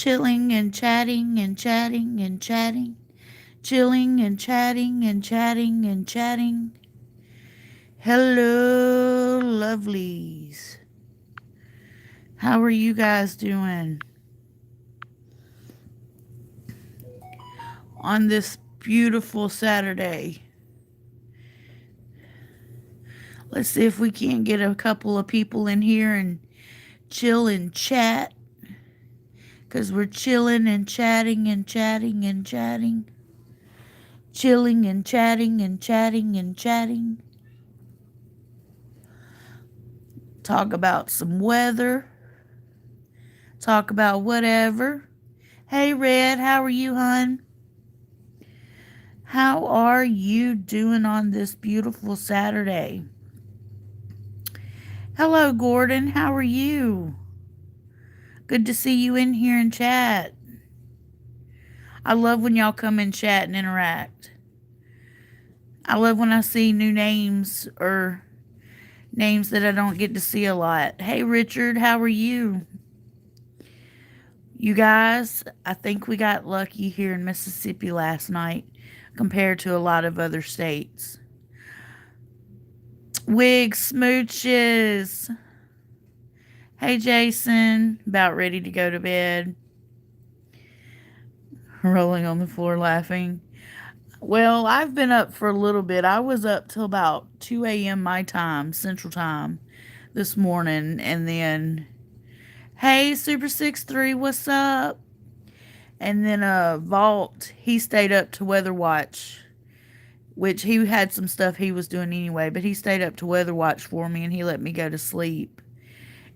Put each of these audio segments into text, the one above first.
chilling and chatting and chatting and chatting, chilling and chatting and chatting and chatting. Hello, lovelies. How are you guys doing on this beautiful Saturday? Let's see if we can get a couple of people in here and chill and chat because we're chilling and chatting and chatting and chatting, chilling and chatting and chatting and chatting. Talk about some weather, talk about whatever. Hey, Red, how are you, hon? How are you doing on this beautiful Saturday? Hello, Gordon, how are you? Good to see you in here and chat. I love when y'all come and chat and interact. I love when I see new names or names that I don't get to see a lot. Hey, Richard, how are you? You guys, I think we got lucky here in Mississippi last night compared to a lot of other states. Wig smooches. Hey, Jason, about ready to go to bed. Rolling on the floor laughing. Well, I've been up for a little bit. I was up till about 2 a.m. my time, Central Time, this morning. And then, hey, Super 63, what's up? And then Vault, he stayed up to Weather Watch, which he had some stuff he was doing anyway, but he stayed up to Weather Watch for me and he let me go to sleep.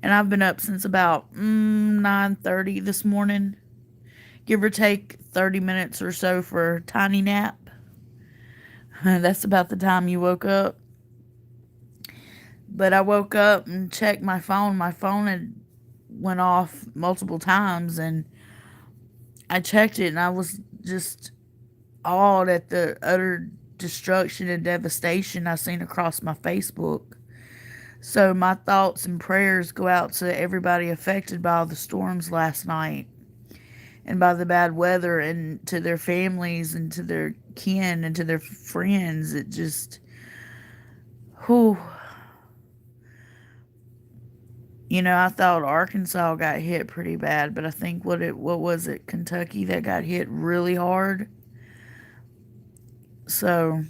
And I've been up since about 9:30 this morning, give or take 30 minutes or so for a tiny nap. That's about the time you woke up. But I woke up and checked my phone. My phone had went off multiple times and I checked it and I was just awed at the utter destruction and devastation I seen across my Facebook. So my thoughts and prayers go out to everybody affected by all the storms last night and by the bad weather and to their families and to their kin and to their friends. It just, whew. You know, I thought Arkansas got hit pretty bad, but I think what was it, Kentucky that got hit really hard. So,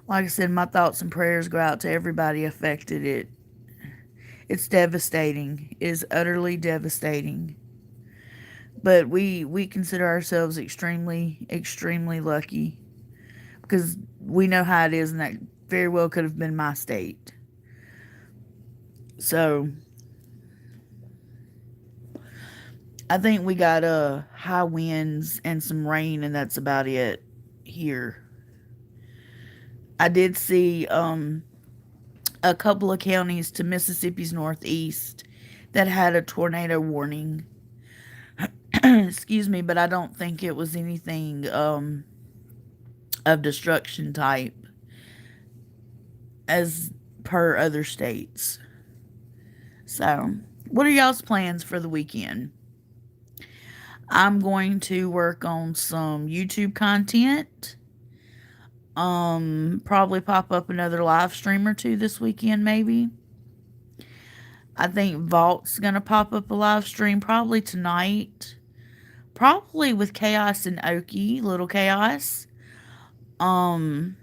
like I said, my thoughts and prayers go out to everybody affected. It's devastating. It is utterly devastating. But we consider ourselves extremely lucky because we know how it is, and that very well could have been my state. So I think we got high winds and some rain, and that's about it here. I did see a couple of counties to Mississippi's northeast that had a tornado warning. Excuse me, but I don't think it was anything of destruction type as per other states. So, what are y'all's plans for the weekend? I'm going to work on some YouTube content. Probably pop up another live stream or two this weekend, maybe. I think Vault's gonna pop up a live stream probably tonight. Probably with Chaos and Oki, Little Chaos. Um,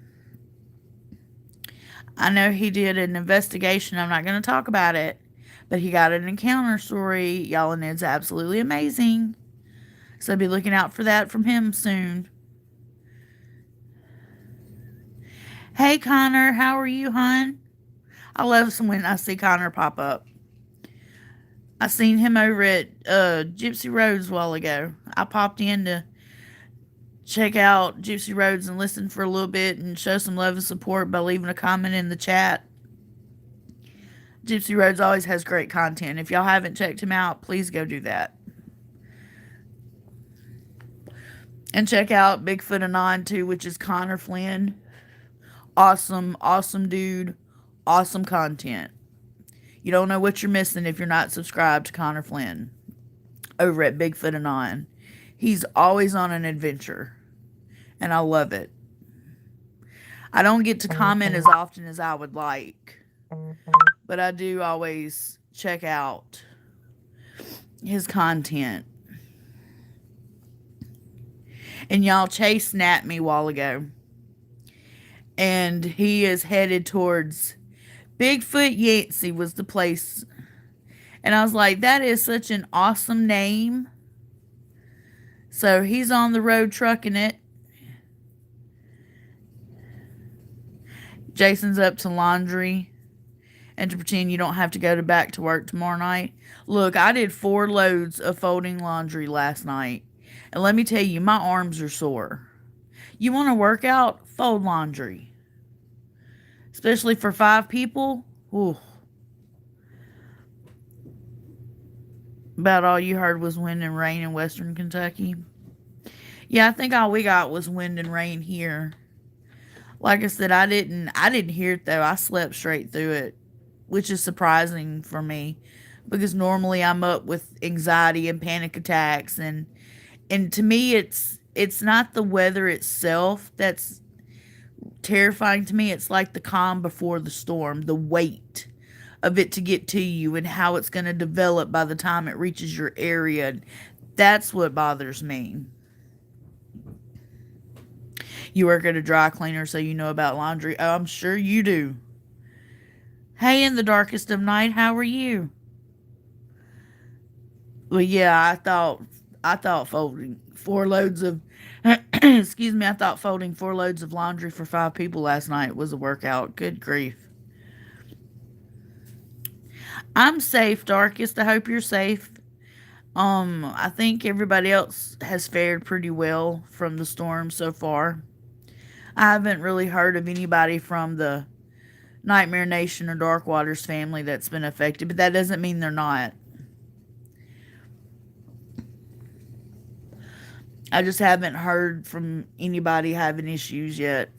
I know he did an investigation. I'm not gonna talk about it, but he got an encounter story. Y'all, and it's absolutely amazing. So be looking out for that from him soon. Hey, Connor, how are you, hon? I love when I see Connor pop up. I seen him over at Gypsy Roads a while ago. I popped in to check out Gypsy Roads and listen for a little bit and show some love and support by leaving a comment in the chat. Gypsy Roads always has great content. If y'all haven't checked him out, please go do that. And check out Bigfoot Anon too, which is Connor Flynn. Awesome dude. Awesome content. You don't know what you're missing if you're not subscribed to Connor Flynn. over at Bigfoot Anon. He's always on an adventure, and I love it. I don't get to comment as often as I would like, but I do always check out his content. And y'all, Chase snapped me a while ago, and he is headed towards Bigfoot Yancey was the place. And I was like, that is such an awesome name. So he's on the road trucking it. Jason's up to laundry and to pretend you don't have to go back to work tomorrow night. Look, I did 4 loads of folding laundry last night. And let me tell you, my arms are sore. You want to work out? Fold laundry. Especially for 5 people. Ooh. About all you heard was wind and rain in western Kentucky. Yeah, I think all we got was wind and rain here. Like I said, I didn't hear it though. I slept straight through it, which is surprising for me because normally I'm up with anxiety and panic attacks, and to me it's not the weather itself that's terrifying to me. It's like the calm before the storm, the weight of it to get to you and how it's going to develop by the time it reaches your area. That's what bothers me. You work at a dry cleaner, so you know about laundry. Oh, I'm sure you do. Hey, in the darkest of night, how are you? Well, yeah, I thought folding 4 loads of excuse me, I thought folding 4 loads of laundry for 5 people last night was a workout. Good grief. I'm safe, darkest. I hope you're safe. I think everybody else has fared pretty well from the storm so far. I haven't really heard of anybody from the Nightmare Nation or Dark Waters family that's been affected, but that doesn't mean they're not. I just haven't heard from anybody having issues yet.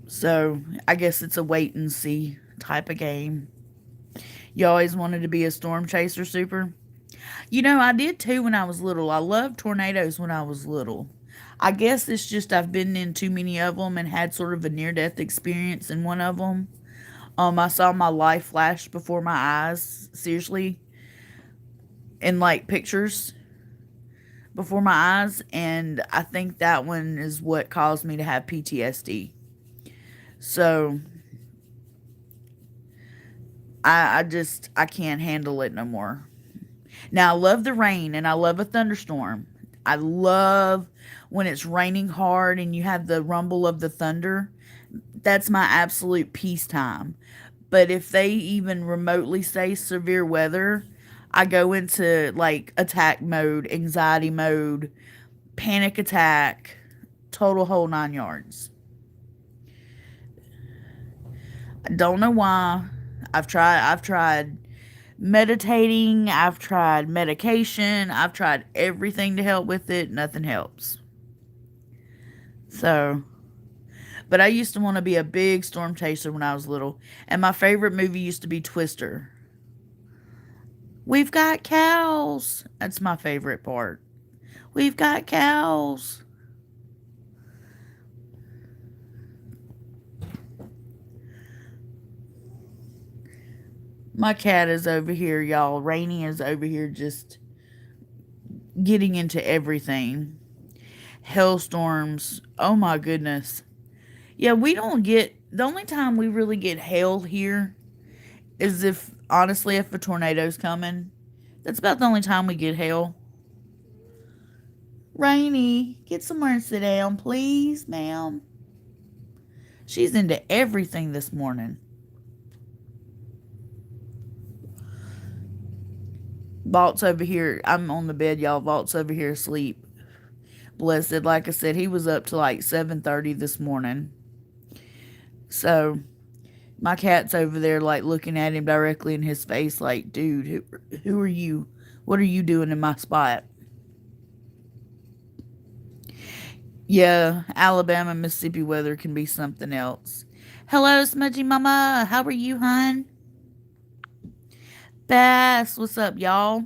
So, I guess it's a wait and see type of game. You always wanted to be a storm chaser super? You know, I did too when I was little. I loved tornadoes when I was little. I guess it's just I've been in too many of them and had sort of a near-death experience in one of them. I saw my life flash before my eyes, seriously, in like pictures before my eyes, and I think that one is what caused me to have PTSD. So, I can't handle it no more. Now, I love the rain and I love a thunderstorm. I love when it's raining hard and you have the rumble of the thunder. That's my absolute peace time. But if they even remotely say severe weather, I go into like attack mode, anxiety mode, panic attack, total whole 9 yards. I don't know why. I've tried meditating, I've tried medication, I've tried everything to help with it. Nothing helps. So, but I used to want to be a big storm chaser when I was little, and my favorite movie used to be Twister. We've got cows. That's my favorite part. We've got cows. My cat is over here, y'all. Rainy is over here just getting into everything. Hailstorms. Oh my goodness. Yeah, we don't get, the only time we really get hail here is if, honestly, if a tornado's coming. That's about the only time we get hail. Rainy, get somewhere and sit down, please, ma'am. She's into everything this morning. Vault's over here. I'm on the bed, y'all. Vault's over here asleep. Blessed. Like I said, he was up to like 7:30 this morning. So, my cat's over there like looking at him directly in his face like, dude, who are you? What are you doing in my spot? Yeah, Alabama, Mississippi weather can be something else. Hello, Smudgy Mama. How are you, hon? Bass, what's up, y'all?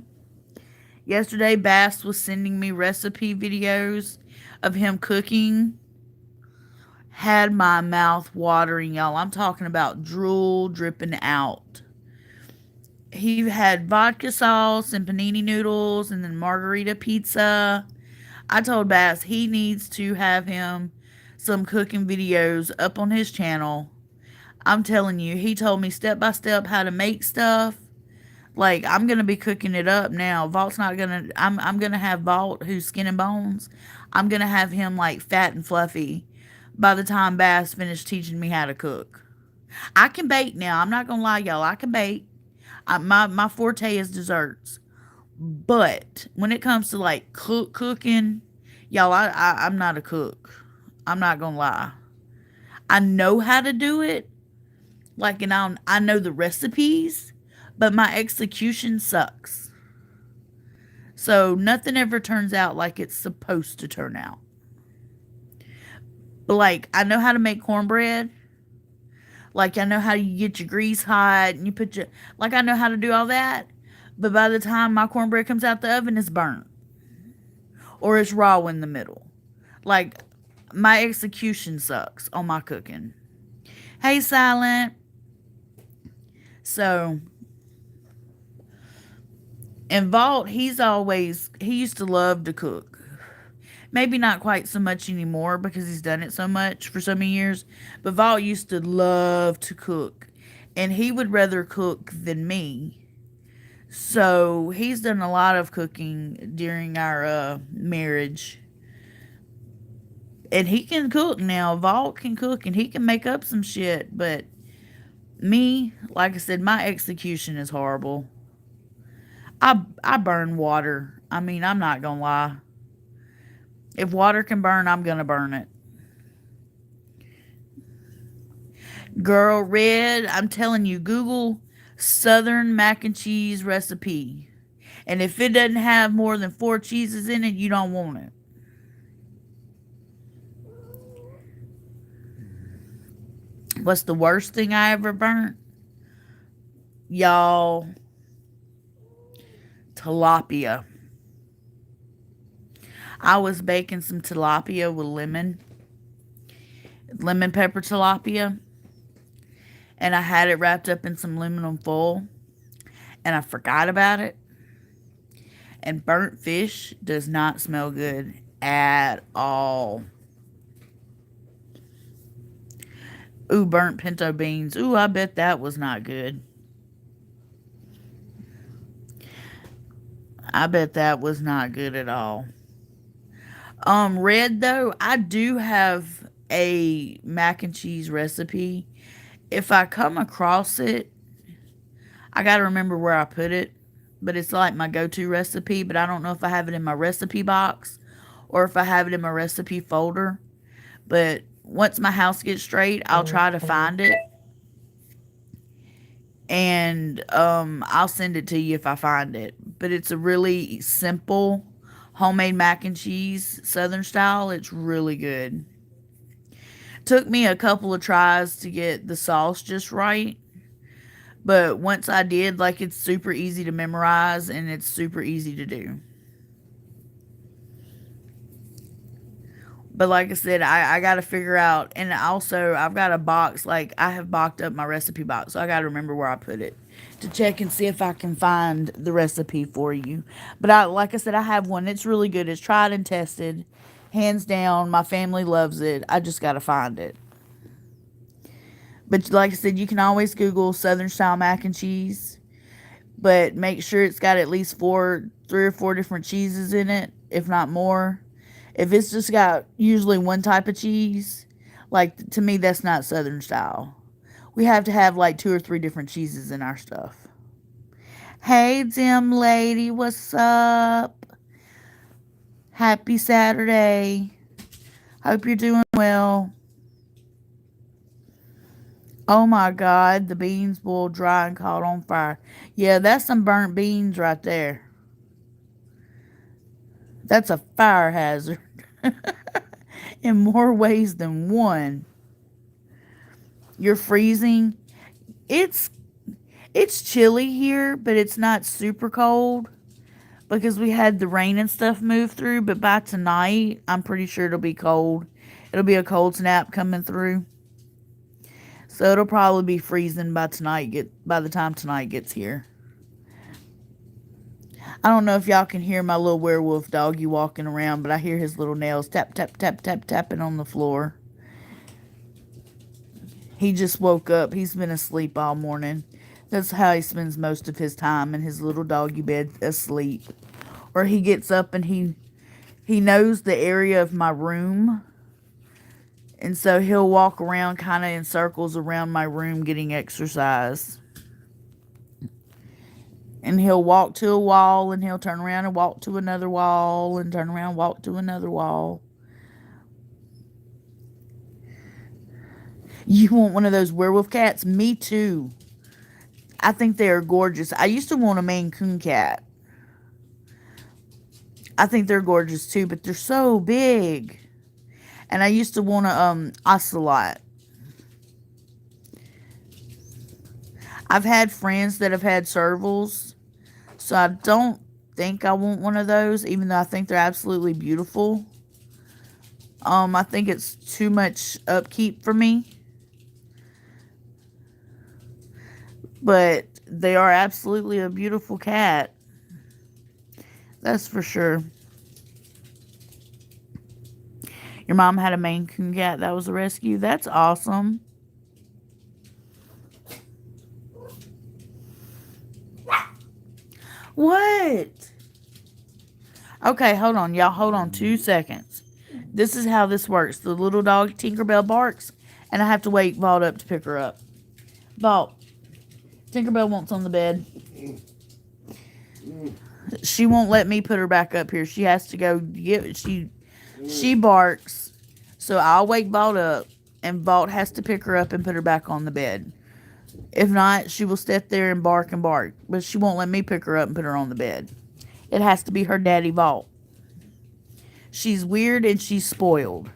Yesterday, Bass was sending me recipe videos of him cooking. Had my mouth watering, y'all. I'm talking about drool dripping out. He had vodka sauce and panini noodles and then margarita pizza. I told Bass he needs to have him some cooking videos up on his channel. I'm telling you, he told me step by step how to make stuff. Like, I'm gonna be cooking it up now. Vault's not gonna. I'm gonna have Vault, who's skin and bones. I'm gonna have him like fat and fluffy by the time Bass finished teaching me how to cook. I can bake now. I'm not gonna lie, y'all. I can bake. My forte is desserts. But when it comes to like cooking, y'all, I'm not a cook. I'm not gonna lie. I know how to do it. Like, and I know the recipes, but my execution sucks. So nothing ever turns out like it's supposed to turn out. But like, I know how to make cornbread. Like, I know how you get your grease hot and you put your, like, I know how to do all that. But by the time my cornbread comes out the oven, it's burnt or it's raw in the middle. Like, my execution sucks on my cooking. Hey, Silent. So, and Vault, he used to love to cook. Maybe not quite so much anymore because he's done it so much for so many years. But Vault used to love to cook. And he would rather cook than me. So he's done a lot of cooking during our marriage. And he can cook now. Vault can cook and he can make up some shit. But me, like I said, my execution is horrible. I burn water. I mean, I'm not gonna lie. If water can burn, I'm gonna burn it. Girl, Red, I'm telling you, Google Southern mac and cheese recipe. And if it doesn't have more than 4 cheeses in it, you don't want it. What's the worst thing I ever burnt? Y'all, tilapia. I was baking some tilapia with lemon pepper tilapia. And I had it wrapped up in some aluminum foil. And I forgot about it. And burnt fish does not smell good at all. Ooh, burnt pinto beans. Ooh, I bet that was not good. I bet that was not good at all. Red, though, I do have a mac and cheese recipe. If I come across it, I got to remember where I put it. But it's like my go-to recipe. But I don't know if I have it in my recipe box or if I have it in my recipe folder. But once my house gets straight, I'll try to find it. And I'll send it to you if I find it. But it's a really simple homemade mac and cheese, Southern style. It's really good. Took me a couple of tries to get the sauce just right. But once I did, like, it's super easy to memorize and it's super easy to do. But like I said, I got to figure out. And also, I've got a box. Like, I have boxed up my recipe box. So I got to remember where I put it to check and see if I can find the recipe for you. But like I said, I have one. It's really good. It's tried and tested. Hands down. My family loves it. I just got to find it. But like I said, you can always Google Southern style mac and cheese. But make sure it's got at least 3 or 4 different cheeses in it, if not more. If it's just got usually one type of cheese, like, to me, that's not Southern style. We have to have like 2 or 3 different cheeses in our stuff. Hey, Dim Lady, what's up? Happy Saturday. Hope you're doing well. Oh my God, the beans boiled dry and caught on fire. Yeah, that's some burnt beans right there. That's a fire hazard. In more ways than one. You're freezing. It's chilly here, but it's not super cold. because we had the rain and stuff move through, but by tonight, I'm pretty sure it'll be cold. It'll be a cold snap coming through. So it'll probably be freezing by the time tonight gets here. I don't know if y'all can hear my little werewolf doggy walking around, but I hear his little nails tap tap tap tap tapping on the floor. He just woke up. He's been asleep all morning. That's how he spends most of his time, in his little doggy bed asleep. Or he gets up and he knows the area of my room. And so he'll walk around kind of in circles around my room getting exercise. And he'll walk to a wall and he'll turn around and walk to another wall and turn around and walk to another wall. You want one of those werewolf cats? Me too. I think they are gorgeous. I used to want a Maine Coon cat. I think they're gorgeous too, but they're so big. And I used to want a ocelot. I've had friends that have had servals, so I don't think I want one of those, even though I think they're absolutely beautiful. I think it's too much upkeep for me. But they are absolutely a beautiful cat. That's for sure. Your mom had a Maine Coon cat that was a rescue. That's awesome. What? Okay, hold on, y'all. Hold on 2 seconds. This is how this works. The little dog Tinkerbell barks, and I have to wake Vault up to pick her up. Vault, Tinkerbell wants on the bed. She won't let me put her back up here. She has to go get. She barks, so I'll wake Vault up, and Vault has to pick her up and put her back on the bed. If not, she will sit there and bark, but she won't let me pick her up and put her on the bed. It has to be her daddy Vault. She's weird and she's spoiled.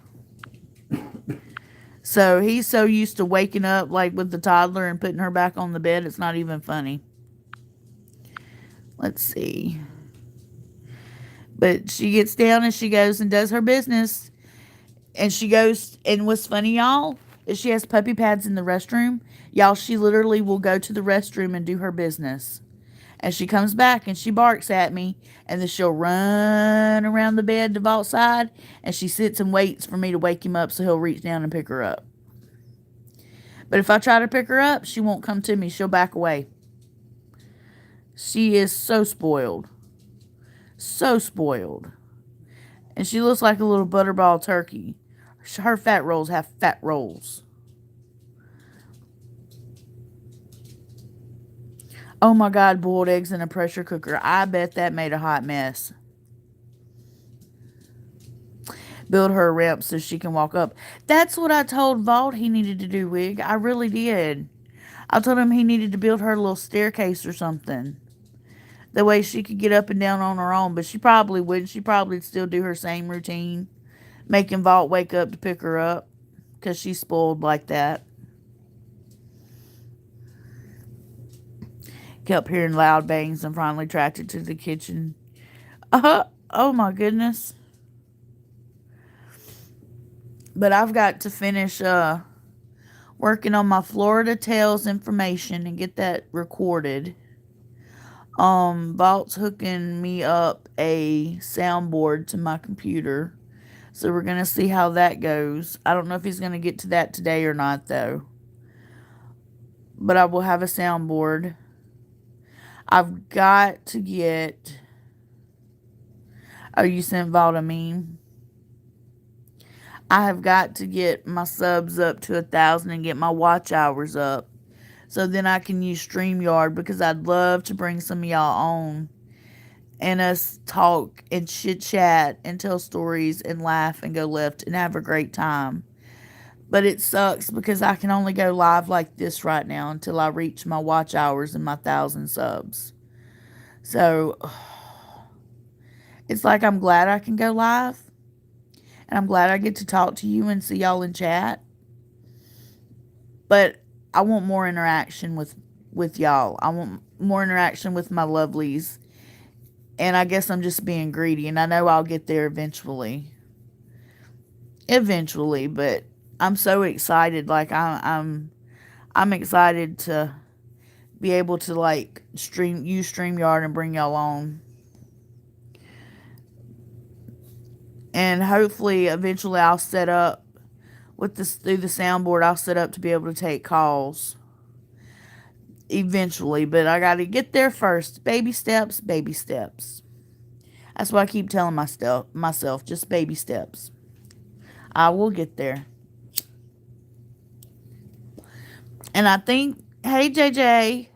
So he's so used to waking up like with the toddler and putting her back on the bed, it's not even funny. Let's see. But she gets down and she goes and does her business. And she goes, and what's funny, y'all, is she has puppy pads in the restroom. Y'all, she literally will go to the restroom and do her business. And she comes back and she barks at me. And then she'll run around the bed to Vault's side. And she sits and waits for me to wake him up so he'll reach down and pick her up. But if I try to pick her up, she won't come to me. She'll back away. She is so spoiled. So spoiled. And she looks like a little butterball turkey. Her fat rolls have fat rolls. Oh my God, boiled eggs in a pressure cooker. I bet that made a hot mess. Build her a ramp so she can walk up. That's what I told Vault he needed to do, Wig. I really did. I told him he needed to build her a little staircase or something. That way she could get up and down on her own. But she probably wouldn't. She'd probably still do her same routine. Making Vault wake up to pick her up. Because she's spoiled like that. Kept hearing loud bangs and finally tracked it to the kitchen. Oh my goodness. But I've got to finish working on my Florida Tales information and get that recorded. Vault's hooking me up a soundboard to my computer. So we're going to see how that goes. I don't know if he's going to get to that today or not, though. But I will have a soundboard. I've got to get... Oh, you sent Vault a meme? I have got to get my subs up to 1,000 and get my watch hours up. So then I can use StreamYard, because I'd love to bring some of y'all on and us talk and chit-chat and tell stories and laugh and go left and have a great time. But it sucks because I can only go live like this right now until I reach my watch hours and my 1,000 subs. So it's like I'm glad I can go live. And I'm glad I get to talk to you and see y'all in chat. But I want more interaction with y'all. I want more interaction with my lovelies And I guess I'm just being greedy, and I know I'll get there eventually. Eventually, but I'm so excited. Like I'm excited to be able to like use StreamYard and bring y'all on. And hopefully eventually I'll set up with this through the soundboard. I'll set up to be able to take calls eventually, but I got to get there first. Baby steps, baby steps. That's what I keep telling myself, just baby steps. I will get there. And I think, hey JJ,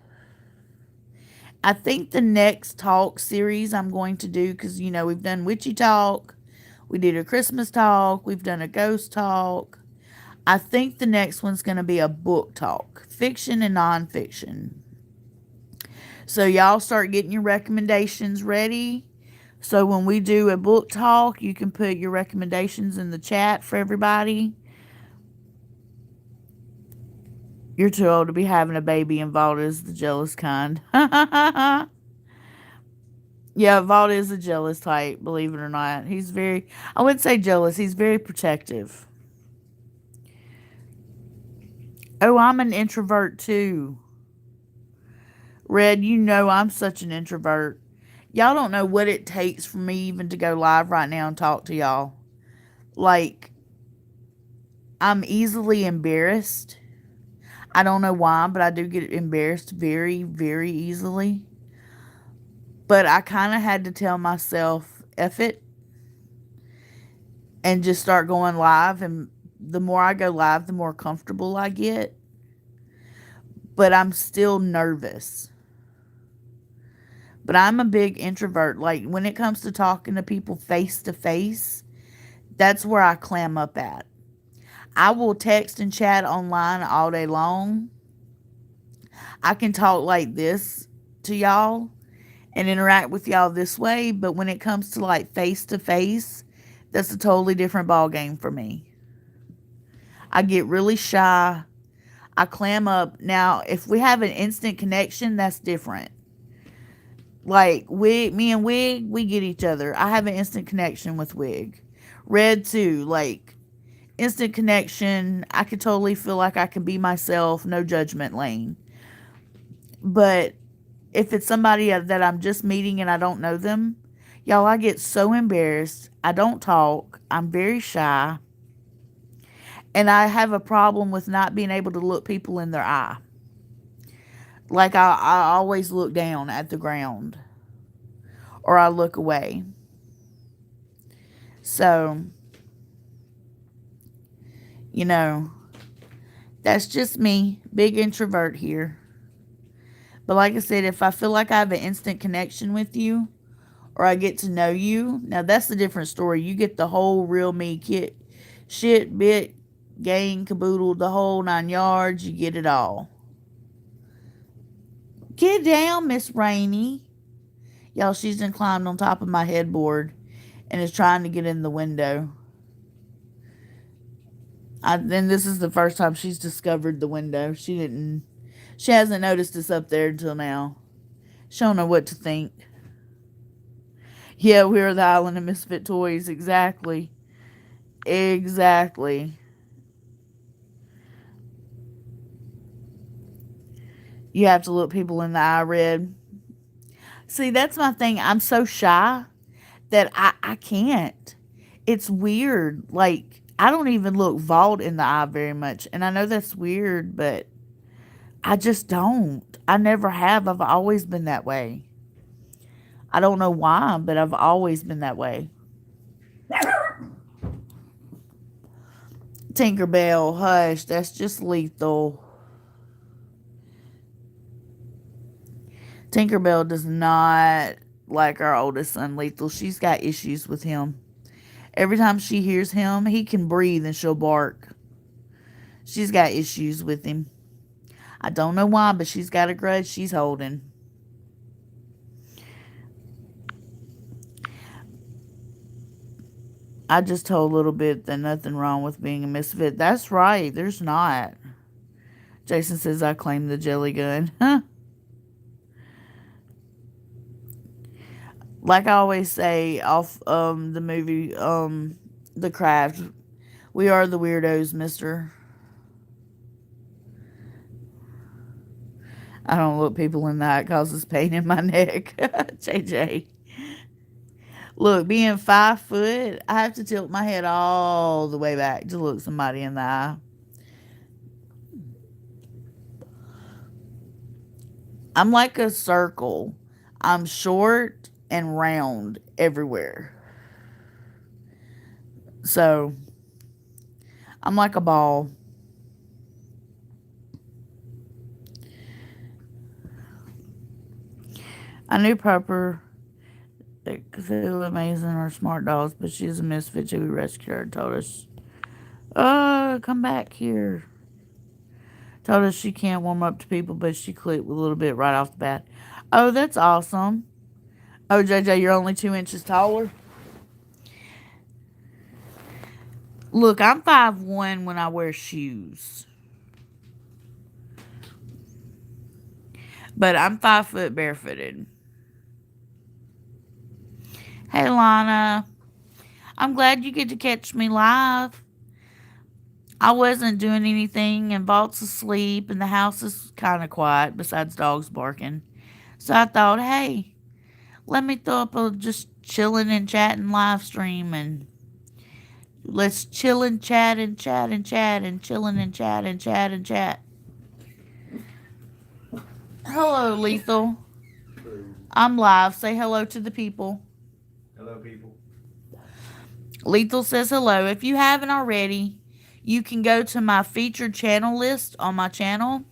I think the next talk series I'm going to do, because we've done witchy talk, we did a Christmas talk, we've done a ghost talk. I think the next one's going to be a book talk, fiction and nonfiction. So y'all start getting your recommendations ready. So when we do a book talk, you can put your recommendations in the chat for everybody. You're too old to be having a baby, and Valda is the jealous kind. Yeah, Valda is a jealous type, believe it or not. I wouldn't say jealous, he's very protective. Oh, I'm an introvert too. Red, I'm such an introvert. Y'all don't know what it takes for me even to go live right now and talk to y'all. Like, I'm easily embarrassed. I don't know why, but I do get embarrassed very, very easily. But I kind of had to tell myself, F it, and just start going live. And the more I go live, the more comfortable I get. But I'm still nervous. But I'm a big introvert. Like, when it comes to talking to people face to face, that's where I clam up at. I will text and chat online all day long. I can talk like this to y'all and interact with y'all this way, but when it comes to like face to face, that's a totally different ball game for me. I get really shy. I clam up. Now, if we have an instant connection, that's different. Like me and Wig, we get each other. I have an instant connection with Wig. Red too, like instant connection. I could totally feel like I can be myself, no judgment lane. But if it's somebody that I'm just meeting and I don't know them, y'all, I get so embarrassed. I don't talk. I'm very shy. And I have a problem with not being able to look people in their eye. Like I always look down at the ground. Or I look away. So, that's just me. Big introvert here. But like I said, if I feel like I have an instant connection with you, or I get to know you, now that's a different story. You get the whole real me kit, shit, bit, gang, caboodle, the whole 9 yards. You get it all. Get down, Miss Rainey. Y'all, she's done climbed on top of my headboard and is trying to get in the window. Then this is the first time she's discovered the window. She hasn't noticed us up there until now. She don't know what to think. Yeah, we're the island of misfit toys. Exactly. Exactly. You have to look people in the eye, Red. See, that's my thing. I'm so shy that I can't. It's weird. Like, I don't even look Vault in the eye very much. And I know that's weird, but I just don't. I never have. I've always been that way. I don't know why, but I've always been that way. Tinkerbell, hush. That's just lethal. Tinkerbell does not like our oldest son, Lethal. She's got issues with him. Every time she hears him, he can breathe and she'll bark. She's got issues with him. I don't know why, but she's got a grudge she's holding. I just told a little bit that nothing wrong with being a misfit. That's right. There's not. Jason says I claim the jelly gun. Huh? Like I always say off the movie The Craft, we are the weirdos, mister. I don't look people in the eye, it causes pain in my neck. JJ. Look, being 5 foot, I have to tilt my head all the way back to look somebody in the eye. I'm like a circle. I'm short and round everywhere. So I'm like a ball. I knew Pepper that Cthulhu Amazing are smart dogs, but she's a misfit. So we rescued her and told us, come back here. Told us she can't warm up to people, but she clicked a little bit right off the bat. Oh, that's awesome. Oh, JJ, you're only 2 inches taller. Look, I'm 5'1" when I wear shoes. But I'm 5 foot barefooted. Hey, Lana. I'm glad you get to catch me live. I wasn't doing anything, and Vault's asleep, and the house is kind of quiet besides dogs barking. So I thought, hey, let me throw up a just chilling and chatting live stream, and let's chill and chat and chat and chat and chilling and chat and chat and chat. Hello, Lethal. I'm live. Say hello to the people. Hello, people. Lethal says hello. If you haven't already, you can go to my featured channel list on my channel.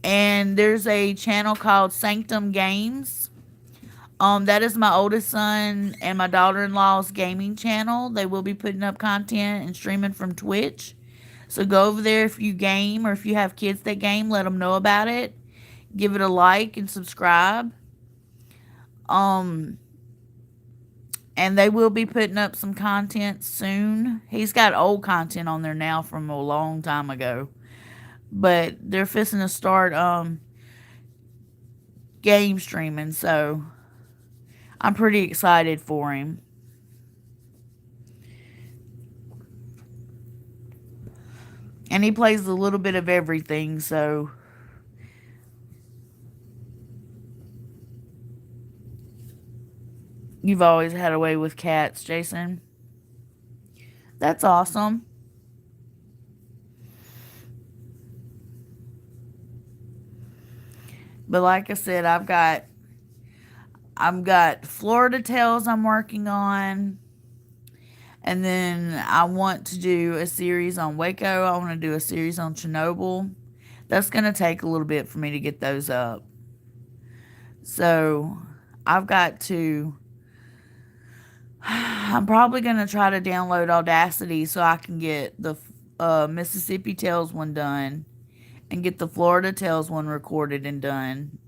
And there's a channel called Sanctum Games. That is my oldest son and my daughter-in-law's gaming channel. They will be putting up content and streaming from Twitch. So go over there if you game or if you have kids that game, let them know about it. Give it a like and subscribe. Um, and they will be putting up some content soon. He's got old content on there now from a long time ago. But they're fixing to start game streaming, so I'm pretty excited for him. And he plays a little bit of everything, so you've always had a way with cats, Jason. That's awesome. But like I said, I've got Florida Tales I'm working on. And then I want to do a series on Waco. I want to do a series on Chernobyl. That's going to take a little bit for me to get those up. So I've got to. I'm probably going to try to download Audacity so I can get the Mississippi Tales one done and get the Florida Tales one recorded and done.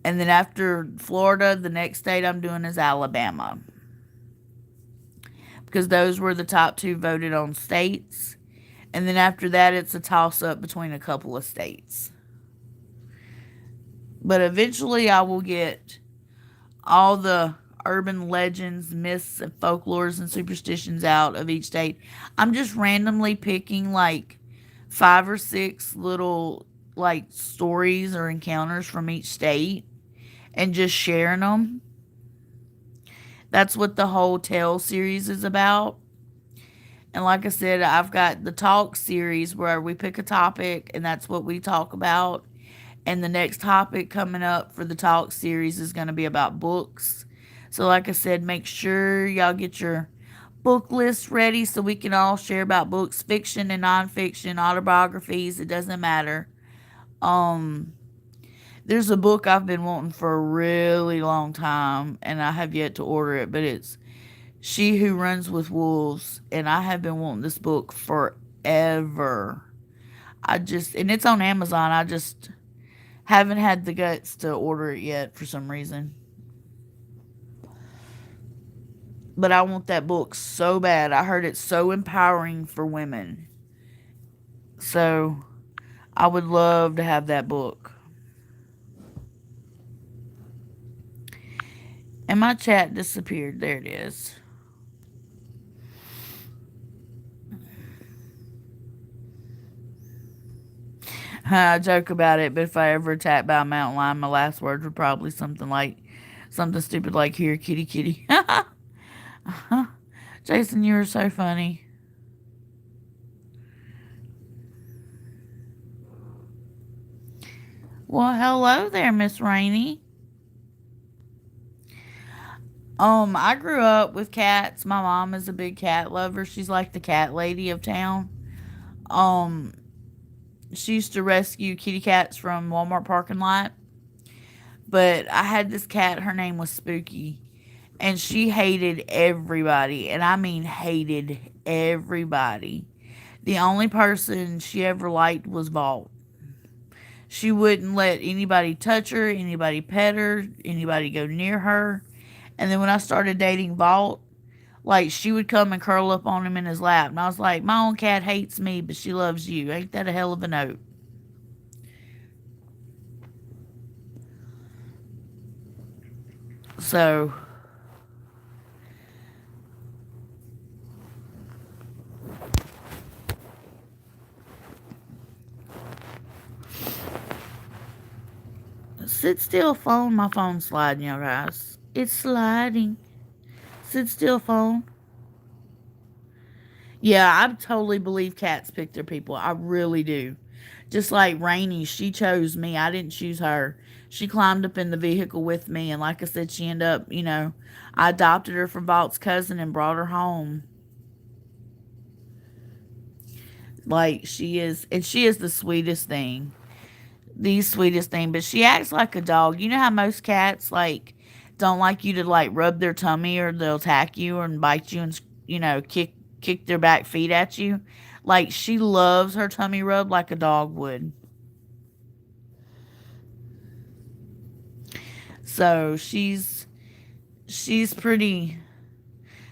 And then after Florida, the next state I'm doing is Alabama. Because those were the top two voted on states. And then after that, it's a toss up between a couple of states. But eventually, I will get all the urban legends, myths, and folklores and superstitions out of each state. I'm just randomly picking like 5 or 6 little like stories or encounters from each state and just sharing them. That's what the whole Tale series is about. And like I said, I've got the talk series where we pick a topic and that's what we talk about. And the next topic coming up for the talk series is going to be about books. So, like I said, make sure y'all get your book list ready so we can all share about books, fiction and nonfiction, autobiographies. It doesn't matter. Um, there's a book I've been wanting for a really long time, and I have yet to order it, but it's She Who Runs with Wolves, and I have been wanting this book forever. And it's on Amazon. I just haven't had the guts to order it yet for some reason. But I want that book so bad. I heard it's so empowering for women. So I would love to have that book. And my chat disappeared. There it is. I joke about it, but if I ever attacked by a mountain lion, my last words were probably something stupid like "Here, kitty, kitty." Jason, you are so funny. Well, hello there, Miss Rainey. I grew up with cats. My mom is a big cat lover. She's like the cat lady of town. Um, she used to rescue kitty cats from Walmart parking lot. But I had this cat. Her name was Spooky, and she hated everybody, and I mean hated everybody. The only person she ever liked was Vault. She wouldn't let anybody touch her, anybody pet her, anybody go near her. And then when I started dating Vault, like she would come and curl up on him in his lap. And I was like, my own cat hates me, but she loves you. Ain't that a hell of a note? So, sit still, phone. My phone's sliding, y'all guys. It's sliding. Sit still, phone. Yeah, I totally believe cats pick their people. I really do. Just like Rainy, she chose me. I didn't choose her. She climbed up in the vehicle with me, and like I said, she ended up, I adopted her from Valt's cousin and brought her home. Like and she is the sweetest thing. The sweetest thing, but she acts like a dog. You know how most cats like don't like you to like rub their tummy or they'll attack you and bite you and kick their back feet at you. Like she loves her tummy rubbed like a dog would. So she's pretty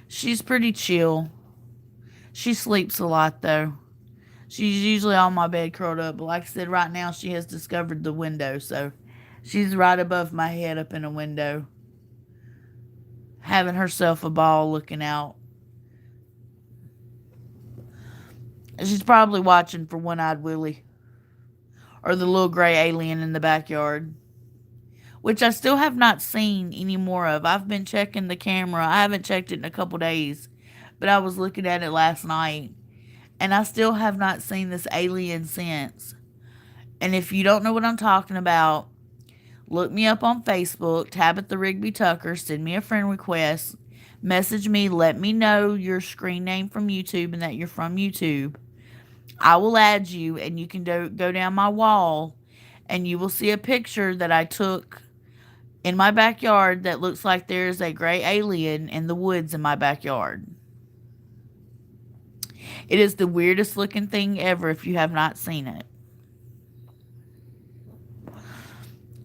she's pretty chill. She sleeps a lot though. She's usually on my bed curled up, but like I said, right now she has discovered the window, so she's right above my head up in a window, having herself a ball looking out. She's probably watching for One Eyed Willie or the little gray alien in the backyard, which I still have not seen any more of. I've been checking the camera. I haven't checked it in a couple days, but I was looking at it last night, and I still have not seen this alien since. And if you don't know what I'm talking about, look me up on Facebook, Tabitha Rigby Tucker, send me a friend request, message me, let me know your screen name from YouTube and that you're from YouTube. I will add you, and you can go down my wall, and you will see a picture that I took in my backyard that looks like there's a gray alien in the woods in my backyard. It is the weirdest looking thing ever if you have not seen it.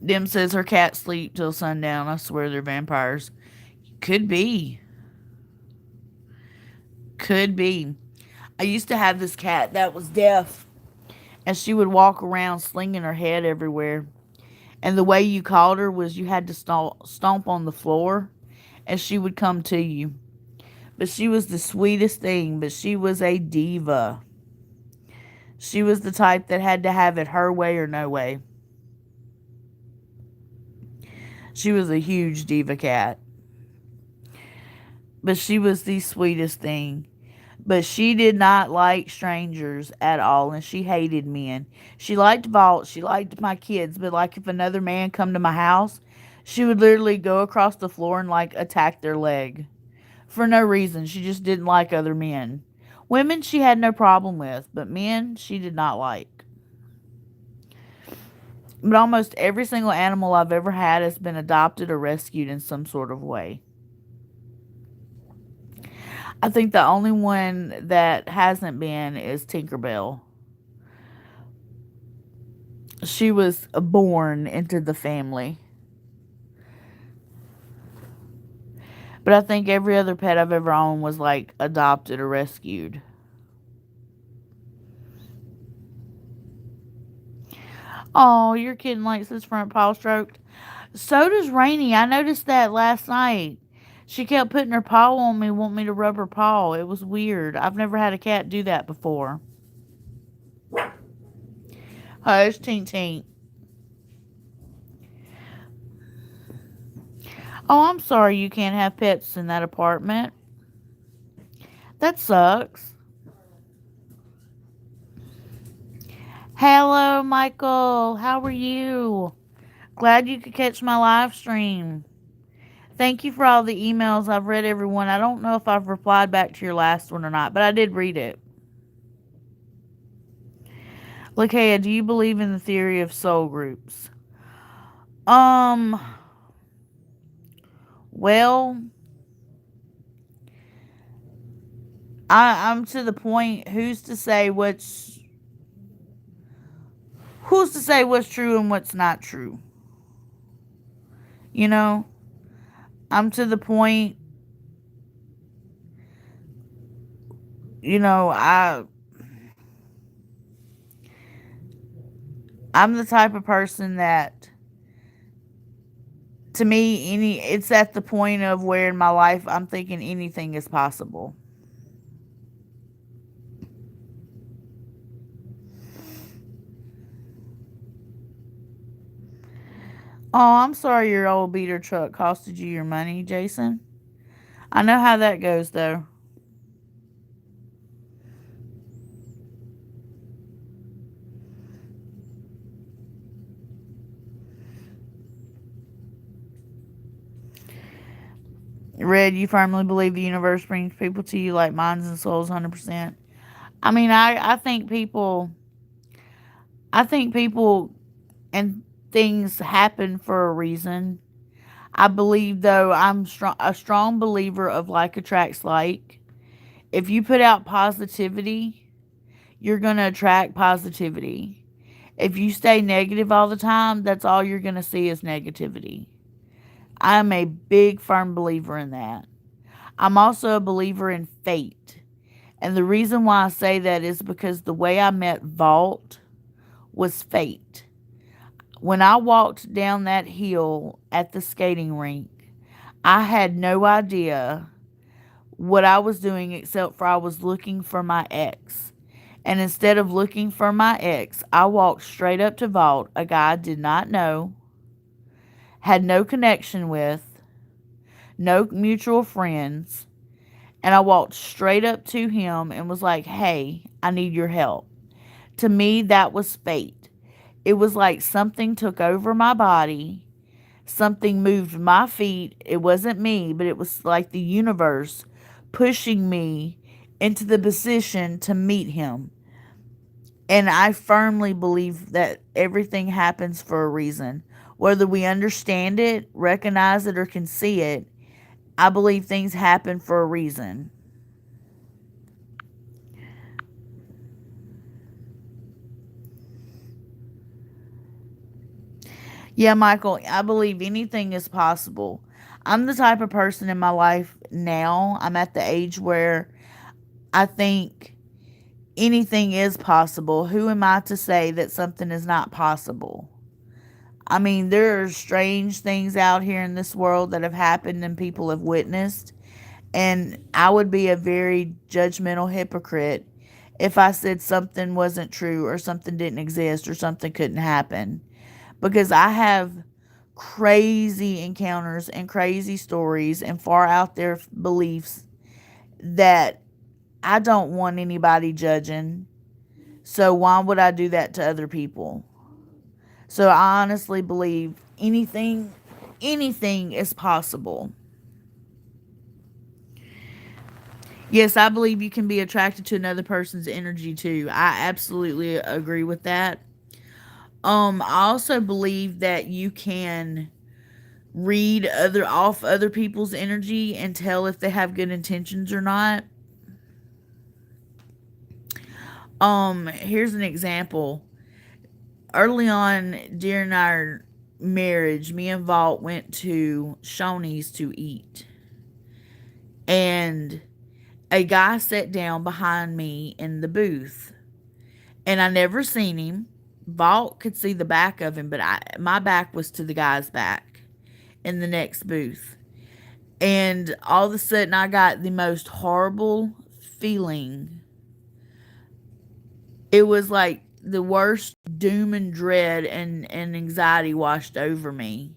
Dim says her cats sleep till sundown. I swear they're vampires. Could be. Could be. I used to have this cat that was deaf, and she would walk around slinging her head everywhere. And the way you called her was you had to stomp on the floor, and she would come to you. But she was the sweetest thing, but she was a diva. She was the type that had to have it her way or no way. She was a huge diva cat. But she was the sweetest thing. But she did not like strangers at all, and she hated men. She liked Vault, she liked my kids, but like if another man come to my house, she would literally go across the floor and like attack their leg. For no reason. She just didn't like other men. Women she had no problem with, but men she did not like. But almost every single animal I've ever had has been adopted or rescued in some sort of way. I think the only one that hasn't been is Tinkerbell. She was born into the family. But I think every other pet I've ever owned was like adopted or rescued. Oh, your kitten likes his front paw stroked. So does Rainy. I noticed that last night. She kept putting her paw on me, want me to rub her paw. It was weird. I've never had a cat do that before. Hush, Tink Tink. Oh, I'm sorry you can't have pets in that apartment. That sucks. Hello, Michael. How are you? Glad you could catch my live stream. Thank you for all the emails. I've read everyone. I don't know if I've replied back to your last one or not, but I did read it. Lakaya, do you believe in the theory of soul groups? Um, well, I'm to the point. Who's to say what's true and what's not true? You know, I'm to the point. You know, I'm the type of person that, to me, it's at the point of where in my life I'm thinking anything is possible. Oh, I'm sorry your old beater truck costed you your money, Jason. I know how that goes, though. Red, you firmly believe the universe brings people to you like minds and souls 100%. I mean, I think people and things happen for a reason. I believe, though, a strong believer of like attracts like. If you put out positivity, you're going to attract positivity. If you stay negative all the time, that's all you're going to see is negativity. I'm a big, firm believer in that. I'm also a believer in fate. And the reason why I say that is because the way I met Vault was fate. When I walked down that hill at the skating rink, I had no idea what I was doing except for I was looking for my ex. And instead of looking for my ex, I walked straight up to Vault, a guy I did not know, had no connection with, no mutual friends, and I walked straight up to him and was like, "Hey, I need your help." To me, that was fate. It was like something took over my body, something moved my feet. It wasn't me, but it was like the universe pushing me into the position to meet him. And I firmly believe that everything happens for a reason. Whether we understand it, recognize it, or can see it, I believe things happen for a reason. Yeah, Michael, I believe anything is possible. I'm the type of person in my life now, I'm at the age where I think anything is possible. Who am I to say that something is not possible? I mean, there are strange things out here in this world that have happened and people have witnessed. And I would be a very judgmental hypocrite if I said something wasn't true or something didn't exist or something couldn't happen. Because I have crazy encounters and crazy stories and far out there beliefs that I don't want anybody judging. So why would I do that to other people? So I honestly believe anything is possible. Yes, I believe you can be attracted to another person's energy too. I absolutely agree with that. I also believe that you can read other people's energy and tell if they have good intentions or not. Here's an example. Early on during our marriage, me and Vault went to Shoney's to eat. And a guy sat down behind me in the booth. And I never seen him. Vault could see the back of him, but my back was to the guy's back. in the next booth. And all of a sudden, I got the most horrible feeling. It was like the worst doom and dread and anxiety washed over me.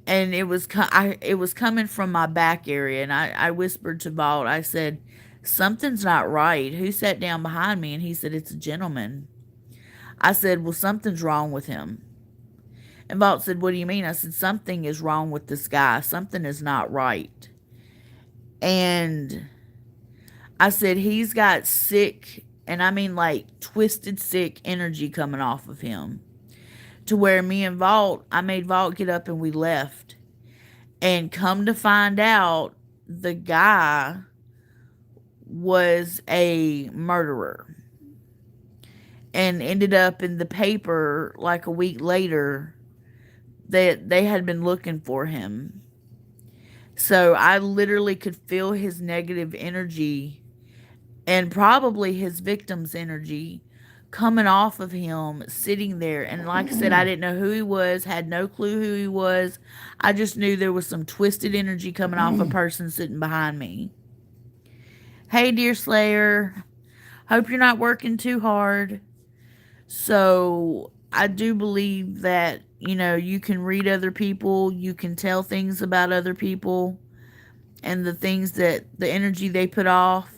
And it was coming from my back area. And I whispered to Vault, I said, "Something's not right. Who sat down behind me?" And he said, "It's a gentleman." I said, "Well, something's wrong with him." And Vault said, "What do you mean?" I said, "Something is wrong with this guy. Something is not right." And I said, "He's got sick, and I mean like twisted sick energy coming off of him." To where me and Vault, I made Vault get up and we left. And come to find out, the guy was a murderer. And ended up in the paper like a week later that they had been looking for him. So I literally could feel his negative energy and probably his victim's energy coming off of him sitting there. And like I said, I didn't know who he was, had no clue who he was. I just knew there was some twisted energy coming off a person sitting behind me. Hey, dear Slayer. Hope you're not working too hard. So I do believe that, you can read other people, you can tell things about other people and the things that the energy they put off,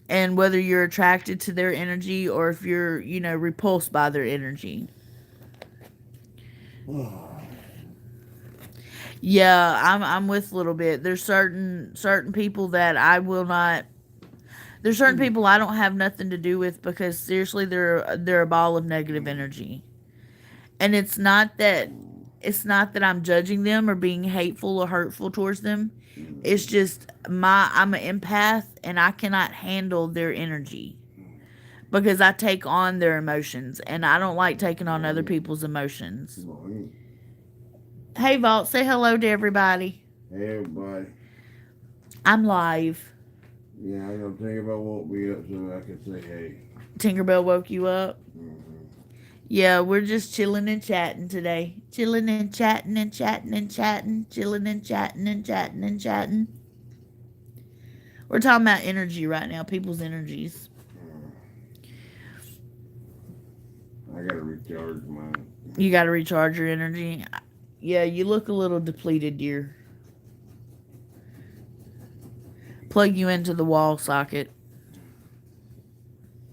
and whether you're attracted to their energy or if you're, repulsed by their energy. Yeah, I'm with a little bit. There's certain people that I will not. There's certain people I don't have nothing to do with because seriously, they're a ball of negative energy. And it's not that I'm judging them or being hateful or hurtful towards them. It's just I'm an empath and I cannot handle their energy because I take on their emotions and I don't like taking on other people's emotions. Hey, Vault, say hello to everybody. Hey, everybody. I'm live. Yeah, I know Tinkerbell woke me up so I could say hey. Tinkerbell woke you up? Yeah, we're just chilling and chatting today. Chilling and chatting and chatting and chatting. Chilling and chatting and chatting and chatting. We're talking about energy right now, people's energies. I gotta recharge mine. You got to recharge your energy. Yeah, you look a little depleted, dear. Plug you into the wall socket.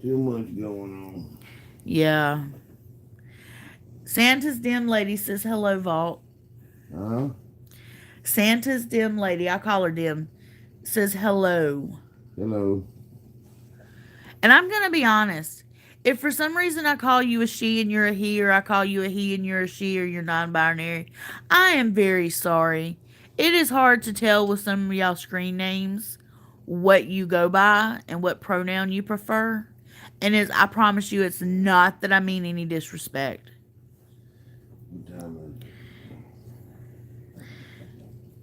Too much going on. Yeah. Santa's dim lady says hello, Vault. Huh? Santa's dim lady, I call her dim, says hello. Hello. And I'm going to be honest. If for some reason I call you a she and you're a he, or I call you a he and you're a she, or you're non binary, I am very sorry. It is hard to tell with some of y'all screen names what you go by and what pronoun you prefer. And I promise you, it's not that I mean any disrespect. What time is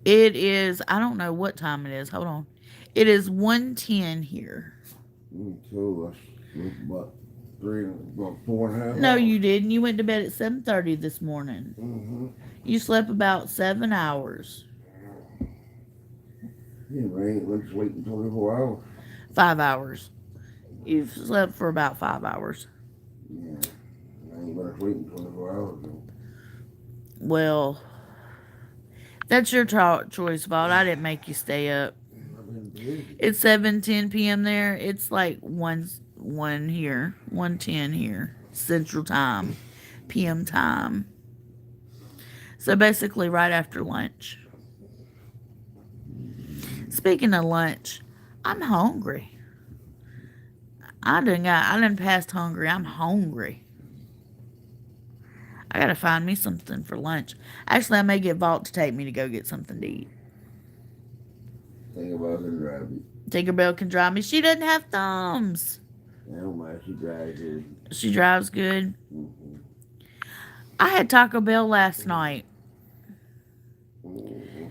It is, I don't know what time it is. Hold on. It is 1:10 here. Cool. I slept about 4.5 hours. No, you didn't. You went to bed at 7:30 this morning. Mm-hmm. You slept about 7 hours. Yeah, but I ain't been sleeping 24 hours. 5 hours. You've slept for about 5 hours. Yeah. I ain't been sleeping 24 hours though. Well, that's your choice, Vault. I didn't make you stay up. I've been busy. It's 7:10 p.m. there. It's like 1 here. 1:10 here. Central Time. PM time. So basically right after lunch. Speaking of lunch, I'm hungry. I done passed hungry. I'm hungry. I gotta find me something for lunch. Actually, I may get Vault to take me to go get something to eat. Think about it, drive you. Tinkerbell can drive me. She doesn't have thumbs. I don't mind. She drives good. She drives good. Mm-hmm. I had Taco Bell last night. Mm-hmm.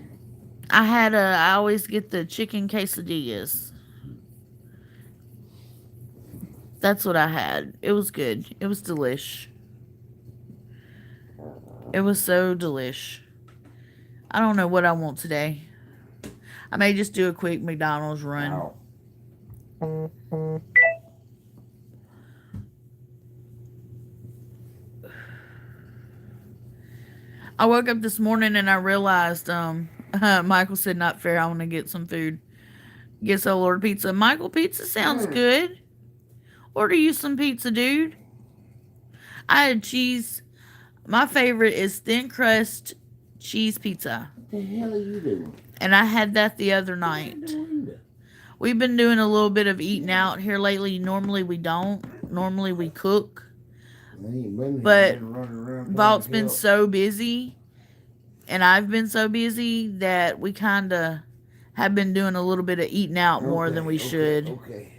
I always get the chicken quesadillas. That's what I had. It was good. It was delish. It was so delish. I don't know what I want today. I may just do a quick McDonald's run. Ow. I woke up this morning and I realized Michael said not fair. I want to get some food. Get Soul Lord pizza. Michael, pizza sounds Mm. good. Order you some pizza, dude. I had cheese. My favorite is thin crust cheese pizza. What the hell are you doing? And I had that the other What are night. you doing? We've been doing a little bit of eating out here lately. Normally we don't. Normally we cook. I ain't been here. But I've been running around trying Vault's to been help. so busy, and I've been so busy that we kind of have been doing a little bit of eating out more than we should. Okay.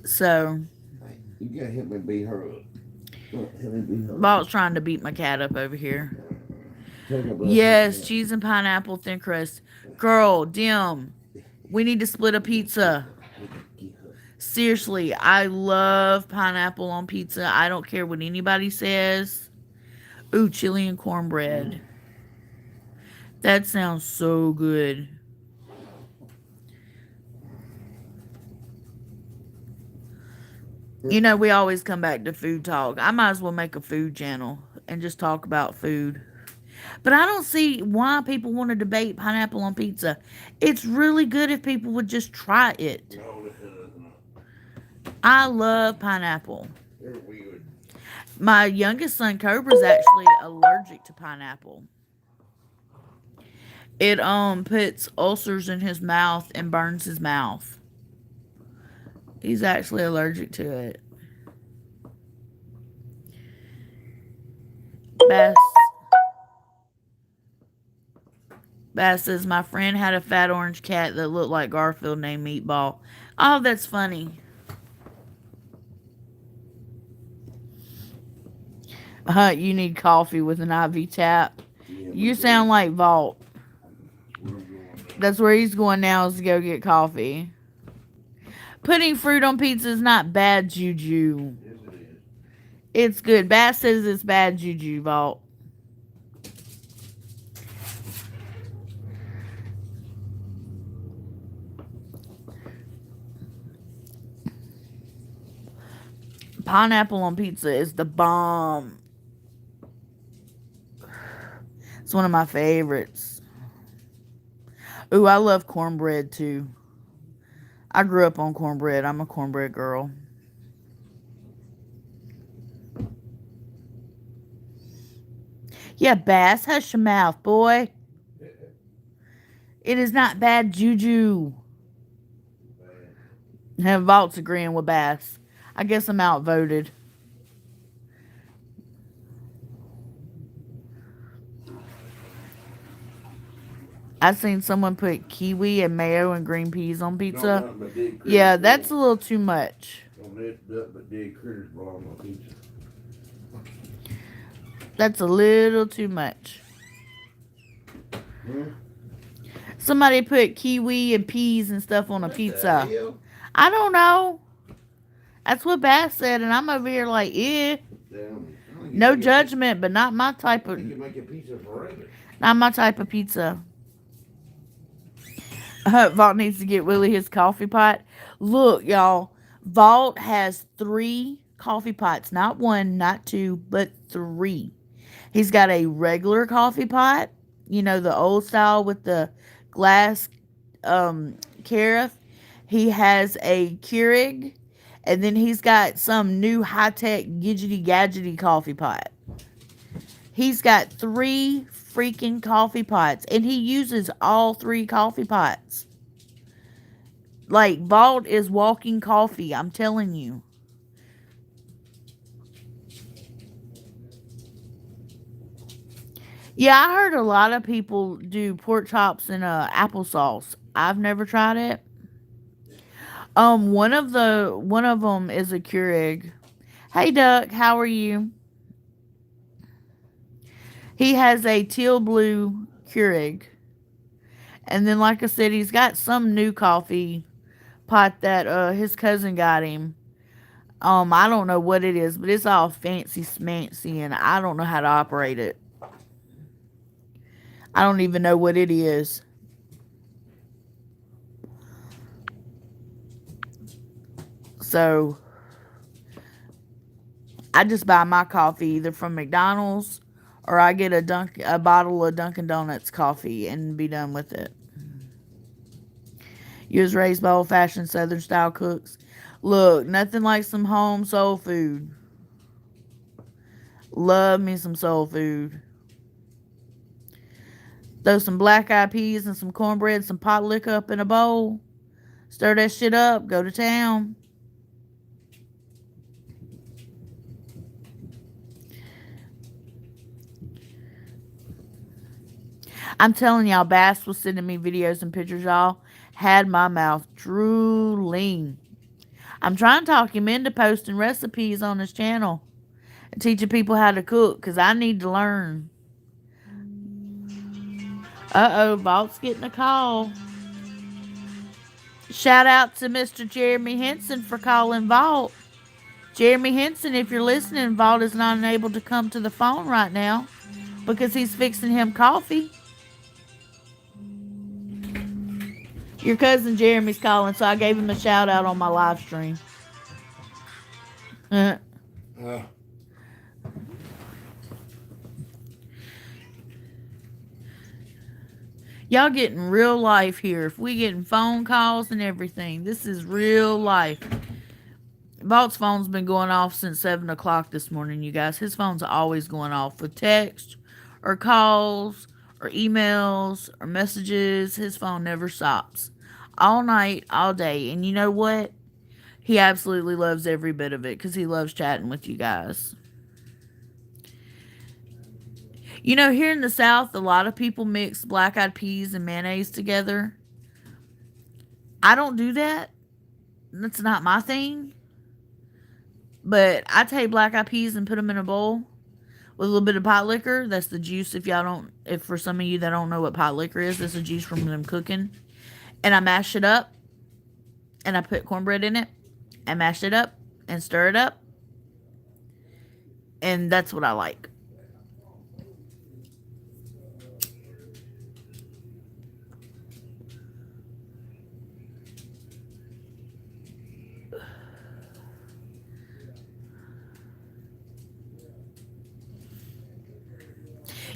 So, You gotta help me beat her up. Help me beat her up. Vault's trying to beat my cat up over here. Take a breath. Yes, cheese and pineapple thin crust. Girl, Dim, we need to split a pizza. Seriously, I love pineapple on pizza. I don't care what anybody says. Ooh, chili and cornbread. That sounds so good. You know, we always come back to food talk. I might as well make a food channel and just talk about food. But I don't see why people want to debate pineapple on pizza. It's really good if people would just try it. No, this isn't. I love pineapple. They're weird. My youngest son, Cobra's actually allergic to pineapple. It puts ulcers in his mouth and burns his mouth. He's actually allergic to it. Bass Bass says my friend had a fat orange cat that looked like Garfield named Meatball. Oh, that's funny. You need coffee with an IV tap. Yeah, You sound like Vault. where I'm going. That's where he's going now is to go get coffee. Putting fruit on pizza is not bad juju. Yes, it is. It's good. Bass says it's bad juju, Vault. Pineapple on pizza is the bomb. It's one of my favorites. Ooh, I love cornbread too. I grew up on cornbread. I'm a cornbread girl. Yeah, Bass, hush your mouth, boy. It is not bad juju. And Vault's agreeing with Bass. I guess I'm outvoted. I've seen someone put kiwi and mayo and green peas on pizza. Yeah, that's a little too much. Don't let nothing but dead critters belong on pizza. That's a little too much. Hmm? Somebody put kiwi and peas and stuff on a What pizza. the hell? I don't know. That's what Bass said, and I'm over here like, eh. Damn. No judgment, but not my type You of can make a pizza forever. not my type of pizza. Vault needs to get Willie his coffee pot. Look, y'all. Vault has 3 coffee pots. Not 1, not 2, but 3. He's got a regular coffee pot. You know, the old style with the glass carafe. He has a Keurig. And then he's got some new high-tech gadgety coffee pot. He's got 3 freaking coffee pots. And he uses all 3 coffee pots. Like, Vault is walking coffee. I'm telling you. Yeah, I heard a lot of people do pork chops in applesauce. I've never tried it. One of them is a Keurig. Hey, Duck, how are you? He has a teal blue Keurig. And then, like I said, he's got some new coffee pot that his cousin got him. I don't know what it is, but it's all fancy smancy, and I don't know how to operate it. I don't even know what it is. So I just buy my coffee either from McDonald's or I get a bottle of Dunkin' Donuts coffee and be done with it. You was raised by old fashioned Southern style cooks. Look, nothing like some home soul food. Love me some soul food. Throw some black eyed peas and some cornbread, some pot liquor up in a bowl. Stir that shit up. Go to town. I'm telling y'all, Bass was sending me videos and pictures, y'all. Had my mouth drooling. I'm trying to talk him into posting recipes on his channel and teaching people how to cook because I need to learn. Vault's getting a call. Shout out to Mr. Jeremy Henson for calling Vault. Jeremy Henson, if you're listening, Vault is not able to come to the phone right now because he's fixing him coffee. Your cousin Jeremy's calling, so I gave him a shout out on my live stream. Y'all getting real life here. If we getting phone calls and everything, this is real life. Vault's phone's been going off since 7 o'clock this morning, you guys. His phone's always going off with text or calls or emails or messages. His phone never stops. All night, all day. And you know what? He absolutely loves every bit of it because he loves chatting with you guys. You know, here in the South, a lot of people mix black-eyed peas and mayonnaise together. I don't do that. That's not my thing. But I take black-eyed peas and put them in a bowl with a little bit of pot liquor. That's the juice. If for some of you that don't know what pot liquor is, that's the juice from them cooking. And I mash it up. And I put cornbread in it. And mash it up. And stir it up. And that's what I like.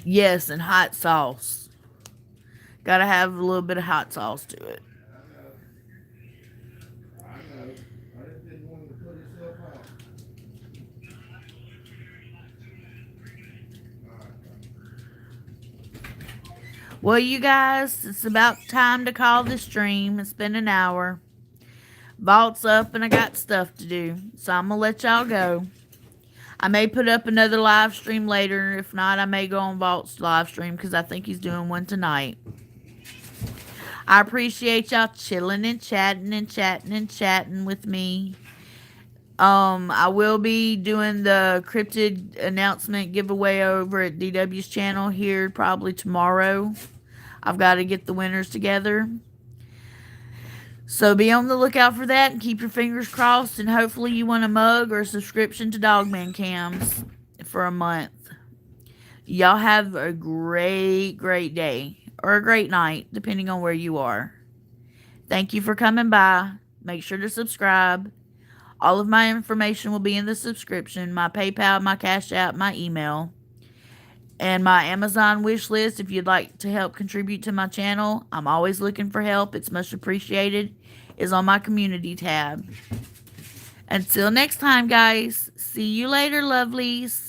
Yes, and hot sauce. Gotta have a little bit of hot sauce to it. Well, you guys, it's about time to call this stream. It's been an hour. Vault's up and I got stuff to do. So I'm going to let y'all go. I may put up another live stream later. If not, I may go on Vault's live stream because I think he's doing one tonight. I appreciate y'all chilling and chatting and chatting and chatting with me. I will be doing the cryptid announcement giveaway over at DW's channel here probably tomorrow. I've got to get the winners together. So be on the lookout for that and keep your fingers crossed, and hopefully you win a mug or a subscription to Dogman Cams for a month. Y'all have a great, great day or a great night, depending on where you are. Thank you for coming by. Make sure to subscribe. All of my information will be in the subscription. My PayPal, my Cash App, my email, and my Amazon wish list if you'd like to help contribute to my channel. I'm always looking for help. It's much appreciated. Is on my community tab. Until next time, guys. See you later, lovelies.